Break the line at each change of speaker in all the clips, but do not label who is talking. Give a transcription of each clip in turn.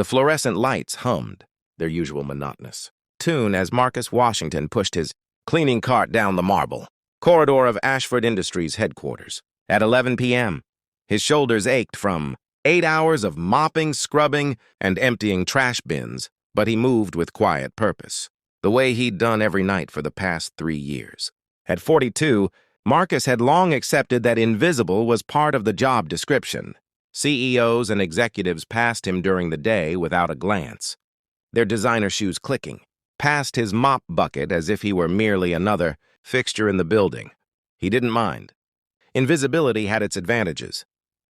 The fluorescent lights hummed, their usual monotonous tune as Marcus Washington pushed his cleaning cart down the marble corridor of Ashford Industries headquarters. At 11 p.m., his shoulders ached from 8 hours of mopping, scrubbing, and emptying trash bins, but he moved with quiet purpose, the way he'd done every night for the past 3 years. At 42, Marcus had long accepted that invisible was part of the job description. CEOs and executives passed him during the day without a glance, their designer shoes clicking, past his mop bucket as if he were merely another fixture in the building. He didn't mind. Invisibility had its advantages.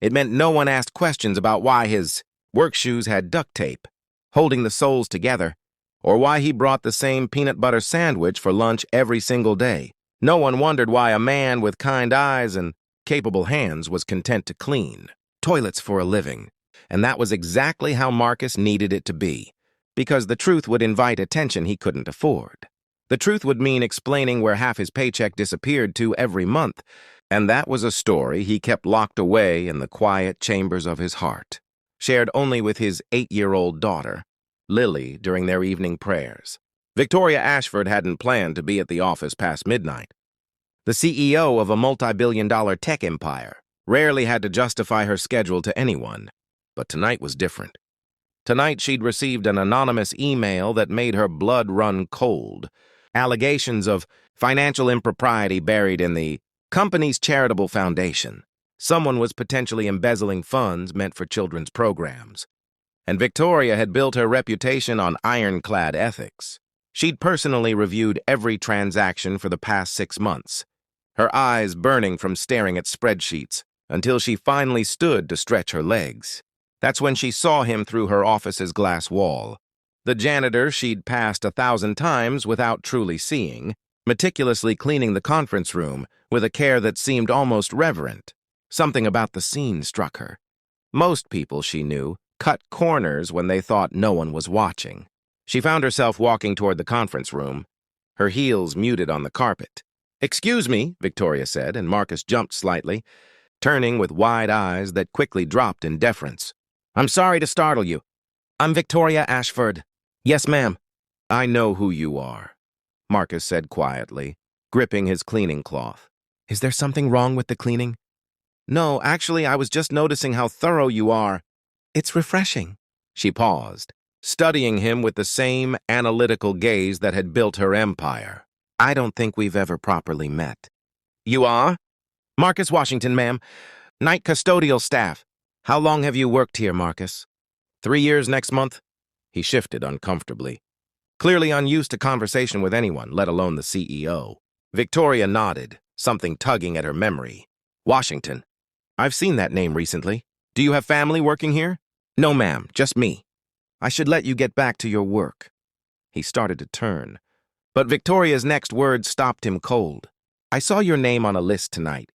It meant no one asked questions about why his work shoes had duct tape, holding the soles together, or why he brought the same peanut butter sandwich for lunch every single day. No one wondered why a man with kind eyes and capable hands was content to clean toilets for a living. And that was exactly how Marcus needed it to be, because the truth would invite attention he couldn't afford. The truth would mean explaining where half his paycheck disappeared to every month, and that was a story he kept locked away in the quiet chambers of his heart, shared only with his 8-year-old daughter, Lily, during their evening prayers. Victoria Ashford hadn't planned to be at the office past midnight. The CEO of a multi-billion-dollar tech empire rarely had to justify her schedule to anyone, but tonight was different. Tonight she'd received an anonymous email that made her blood run cold. Allegations of financial impropriety buried in the company's charitable foundation. Someone was potentially embezzling funds meant for children's programs. And Victoria had built her reputation on ironclad ethics. She'd personally reviewed every transaction for the past 6 months, her eyes burning from staring at spreadsheets, until she finally stood to stretch her legs. That's when she saw him through her office's glass wall. The janitor she'd passed 1,000 times without truly seeing, meticulously cleaning the conference room with a care that seemed almost reverent. Something about the scene struck her. Most people, she knew, cut corners when they thought no one was watching. She found herself walking toward the conference room, her heels muted on the carpet. "Excuse me," Victoria said, and Marcus jumped slightly, turning with wide eyes that quickly dropped in deference. "I'm sorry to startle you. I'm Victoria Ashford." "Yes, ma'am." "I know who you are," Marcus said quietly, gripping his cleaning cloth. "Is there something wrong with the cleaning?" "No, actually, I was just noticing how thorough you are." "It's refreshing." She paused, studying him with the same analytical gaze that had built her empire. "I don't think we've ever properly met." "You are?" "Marcus Washington, ma'am. Night custodial staff." "How long have you worked here, Marcus?" 3 years next month." He shifted uncomfortably, clearly unused to conversation with anyone, let alone the CEO. Victoria nodded, something tugging at her memory. "Washington. I've seen that name recently. Do you have family working here?" "No, ma'am, just me." "I should let you get back to your work." He started to turn, but Victoria's next words stopped him cold. "I saw your name on a list tonight.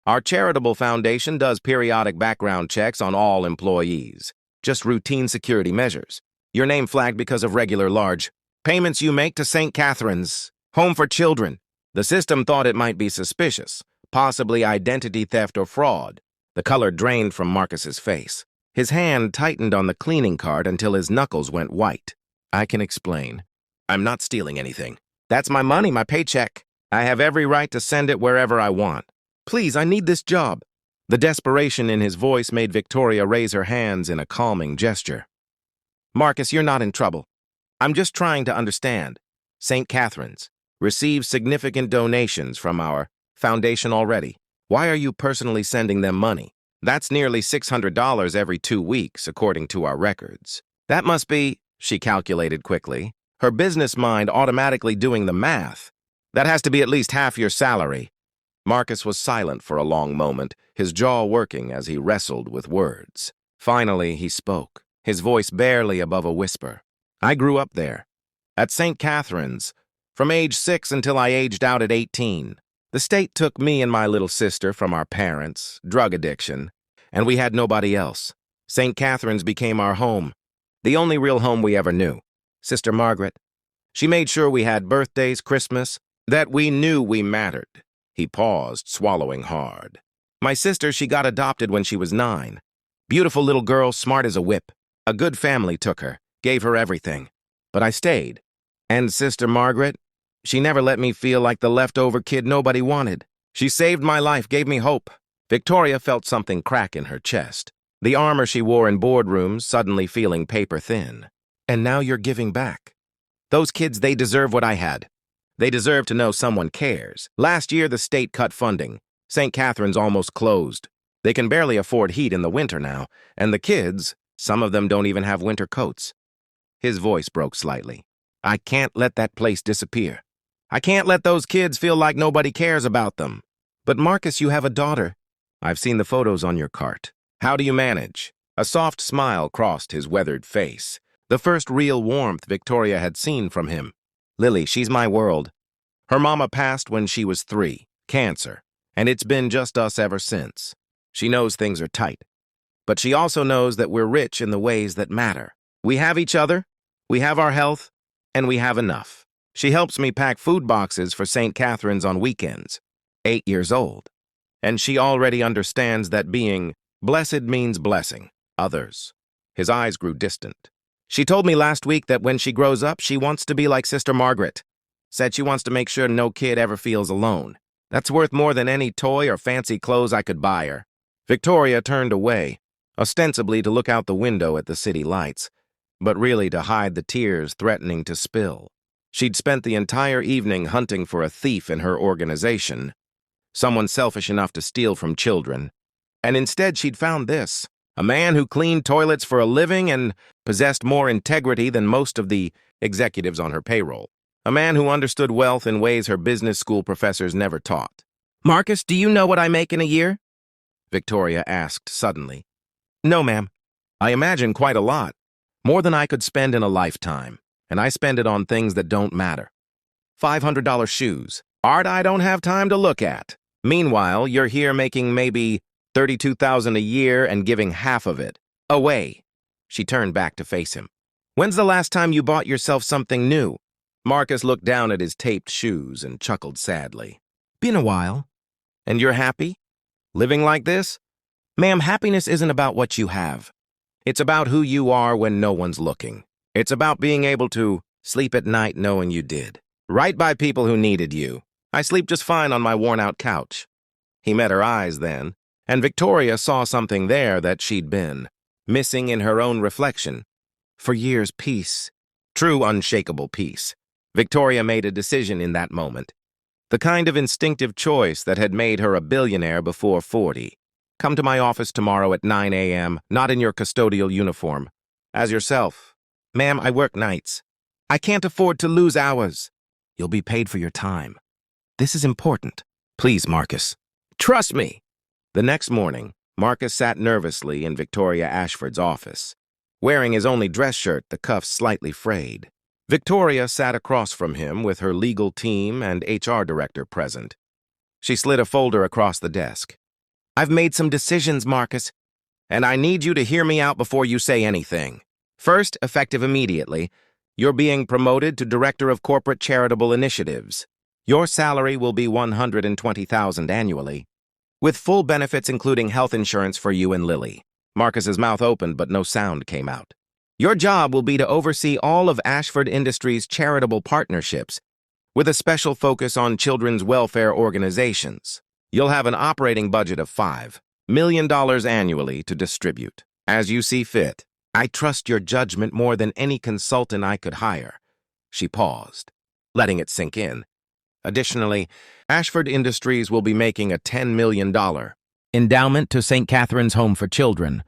Our charitable foundation does periodic background checks on all employees, just routine security measures. Your name flagged because of regular large payments you make to St. Catherine's Home for Children. The system thought it might be suspicious, possibly identity theft or fraud." The color drained from Marcus's face. His hand tightened on the cleaning cart until his knuckles went white. "I can explain. I'm not stealing anything. That's my money, my paycheck. I have every right to send it wherever I want. Please, I need this job." The desperation in his voice made Victoria raise her hands in a calming gesture. "Marcus, you're not in trouble. I'm just trying to understand. St. Catherine's receives significant donations from our foundation already. Why are you personally sending them money? That's nearly $600 every 2 weeks, according to our records. That must be," she calculated quickly, her business mind automatically doing the math. "That has to be at least half your salary." Marcus was silent for a long moment, his jaw working as he wrestled with words. Finally, he spoke, his voice barely above a whisper. "I grew up there, at St. Catherine's, from age 6 until I aged out at 18. The state took me and my little sister from our parents, drug addiction, and we had nobody else. St. Catherine's became our home, the only real home we ever knew. Sister Margaret, she made sure we had birthdays, Christmas, that we knew we mattered." He paused, swallowing hard. "My sister, she got adopted when she was 9. Beautiful little girl, smart as a whip. A good family took her, gave her everything. But I stayed. And Sister Margaret, she never let me feel like the leftover kid nobody wanted. She saved my life, gave me hope. Victoria felt something crack in her chest. The armor she wore in boardrooms suddenly feeling paper thin. And now you're giving back. Those kids, they deserve what I had. They deserve to know someone cares. Last year, the state cut funding. St. Catherine's almost closed. They can barely afford heat in the winter now. And the kids, some of them don't even have winter coats. His voice broke slightly. I can't let that place disappear. I can't let those kids feel like nobody cares about them. But Marcus, you have a daughter. I've seen the photos on your cart. How do you manage? A soft smile crossed his weathered face. The first real warmth Victoria had seen from him. Lily, she's my world. Her mama passed when she was 3, cancer, and it's been just us ever since. She knows things are tight, but she also knows that we're rich in the ways that matter. We have each other, we have our health, and we have enough. She helps me pack food boxes for St. Catherine's on weekends. 8 years old. And she already understands that being blessed means blessing others. His eyes grew distant. She told me last week that when she grows up, she wants to be like Sister Margaret. Said she wants to make sure no kid ever feels alone. That's worth more than any toy or fancy clothes I could buy her. Victoria turned away, ostensibly to look out the window at the city lights, but really to hide the tears threatening to spill. She'd spent the entire evening hunting for a thief in her organization, someone selfish enough to steal from children, and instead she'd found this. A man who cleaned toilets for a living and possessed more integrity than most of the executives on her payroll. A man who understood wealth in ways her business school professors never taught. Marcus, do you know what I make in a year? Victoria asked suddenly. No, ma'am. I imagine quite a lot. More than I could spend in a lifetime, and I spend it on things that don't matter. $500 shoes. Art I don't have time to look at. Meanwhile, you're here making maybe $32,000 a year and giving half of it away. She turned back to face him. When's the last time you bought yourself something new? Marcus looked down at his taped shoes and chuckled sadly. Been a while. And you're happy? Living like this? Ma'am, happiness isn't about what you have. It's about who you are when no one's looking. It's about being able to sleep at night knowing you did. Right by people who needed you. I sleep just fine on my worn-out couch. He met her eyes then, and Victoria saw something there that she'd been missing in her own reflection. For years, peace. True, unshakable peace. Victoria made a decision in that moment. The kind of instinctive choice that had made her a billionaire before 40. Come to my office tomorrow at 9 a.m., not in your custodial uniform. As yourself. Ma'am, I work nights. I can't afford to lose hours. You'll be paid for your time. This is important. Please, Marcus. Trust me. The next morning, Marcus sat nervously in Victoria Ashford's office, wearing his only dress shirt, the cuffs slightly frayed. Victoria sat across from him with her legal team and HR director present. She slid a folder across the desk. I've made some decisions, Marcus, and I need you to hear me out before you say anything. First, effective immediately, you're being promoted to Director of Corporate Charitable Initiatives. Your salary will be $120,000 annually, with full benefits including health insurance for you and Lily. Marcus's mouth opened, but no sound came out. Your job will be to oversee all of Ashford Industries' charitable partnerships, with a special focus on children's welfare organizations. You'll have an operating budget of $5 million annually to distribute, as you see fit. I trust your judgment more than any consultant I could hire. She paused, letting it sink in. Additionally, Ashford Industries will be making a $10 million endowment to St. Catherine's Home for Children,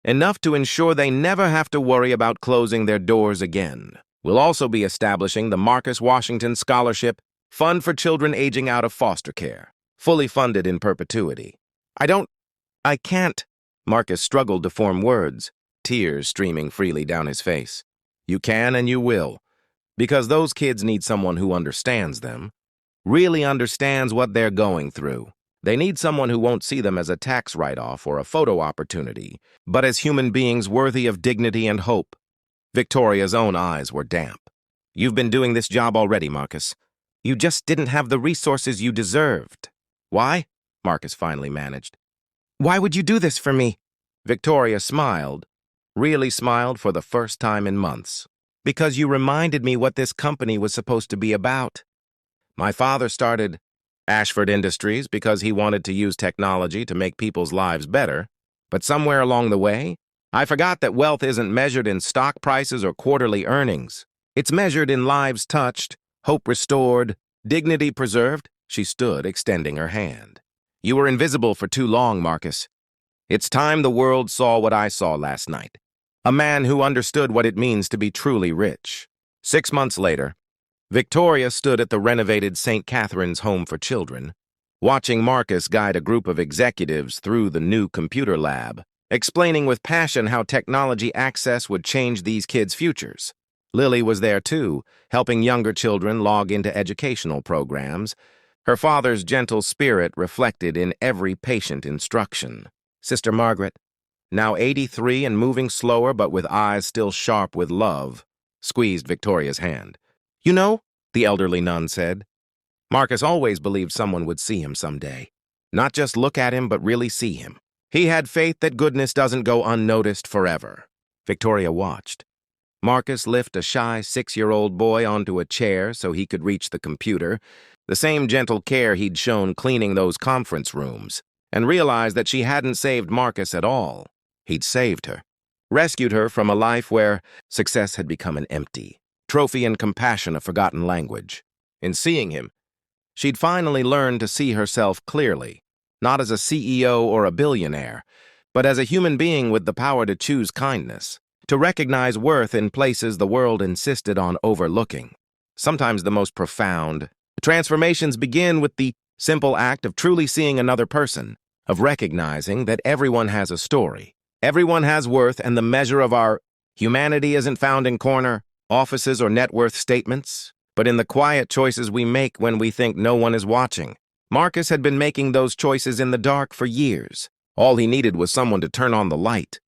enough to ensure they never have to worry about closing their doors again. We'll also be establishing the Marcus Washington Scholarship Fund for Children Aging Out of Foster Care, fully funded in perpetuity. I can't. Marcus struggled to form words, tears streaming freely down his face. You can and you will, because those kids need someone who understands them, really understands what they're going through. They need someone who won't see them as a tax write-off or a photo opportunity, but as human beings worthy of dignity and hope. Victoria's own eyes were damp. You've been doing this job already, Marcus. You just didn't have the resources you deserved. Why? Marcus finally managed. Why would you do this for me? Victoria smiled, really smiled for the first time in months. Because you reminded me what this company was supposed to be about. My father started Ashford Industries because he wanted to use technology to make people's lives better, but somewhere along the way, I forgot that wealth isn't measured in stock prices or quarterly earnings. It's measured in lives touched, hope restored, dignity preserved. She stood, extending her hand. You were invisible for too long, Marcus. It's time the world saw what I saw last night. A man who understood what it means to be truly rich. 6 months later, Victoria stood at the renovated St. Catherine's Home for Children, watching Marcus guide a group of executives through the new computer lab, explaining with passion how technology access would change these kids' futures. Lily was there too, helping younger children log into educational programs, her father's gentle spirit reflected in every patient instruction. Sister Margaret, now 83 and moving slower but with eyes still sharp with love, squeezed Victoria's hand. You know, the elderly nun said, Marcus always believed someone would see him someday. Not just look at him, but really see him. He had faith that goodness doesn't go unnoticed forever. Victoria watched. Marcus lift a shy 6-year-old boy onto a chair so he could reach the computer, the same gentle care he'd shown cleaning those conference rooms, and realized that she hadn't saved Marcus at all. He'd saved her, rescued her from a life where success had become an empty trophy and compassion a forgotten language. In seeing him, she'd finally learned to see herself clearly, not as a CEO or a billionaire, but as a human being with the power to choose kindness, to recognize worth in places the world insisted on overlooking. Sometimes the most profound transformations begin with the simple act of truly seeing another person, of recognizing that everyone has a story, everyone has worth, and the measure of our humanity isn't found in corner offices or net worth statements, but in the quiet choices we make when we think no one is watching. Marcus had been making those choices in the dark for years. All he needed was someone to turn on the light.